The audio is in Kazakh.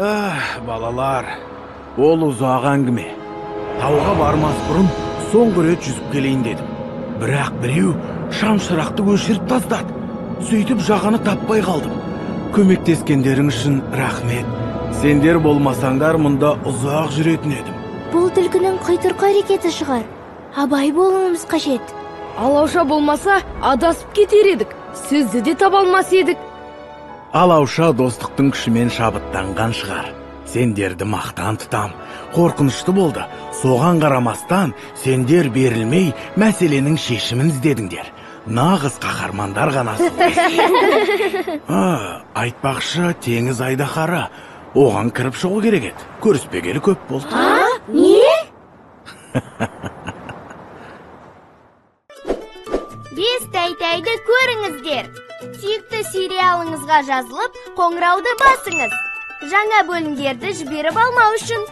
Балалар, ол ұзақ әңгіме. Тауға бармас бұрын соңғы рет жүзіп келейін дедім. Бірақ біреу шамшырақты өшіріп тастады. Сөйтіп жағаны таппай қалдым. Көмектескендерің үшін рахмет. Сендер болмасаңдар мұнда ұзақ жүретін едім. Бұл түлкінің құйтырқы әрекеті шығар. Абай болуымыз қажет. Алауша болмаса адасып кетер едік. Сізді де таба алмас едік. Алауша достықтың күшімен шабыттанған шығар. Сендерді мақтан тұтам. Қорқынышты болды. Соған қарамастан сендер берілмей мәселенің шешімін іздедіңдер. Нағыз қаһармандар ғанасыз. Айтпақшы, теңіз айдаһары. Оған кіріп шығу керек еді. Көріспегелі көп болды. Не? Бес-тәйтәйді көріңіздер. Сүйікті сериалыңызға жазылып, қоңырауды басыңыз. Жаңа бөлімдерді жіберіп алмау үшін.